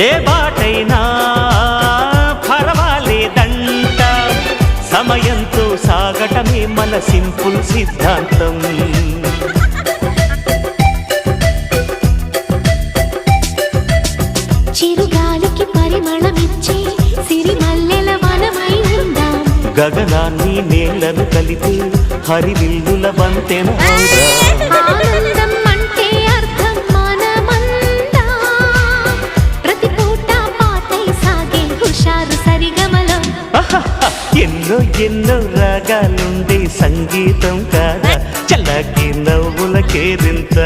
ఏ బాటైనా పర్వాలేదంట, సమయంతో సాగటమే మన సింపుల్ సిద్ధాంతం. చిరుగాలికి పరిమళమిచ్చే సిరిమల్లెల వనమై ఉందాం, గగనాన్ని నేలను కలిపే హరివిల్లుల వంతెన ఆనందం అంటే అర్థం మనమందా, ప్రతి పూట పాటై సాగే హుషారు సరిగమలో. ఎన్నో ఎన్నో రాగాలుండే సంగీతం కాదా, చల్లకి నవ్వుల కేరింత.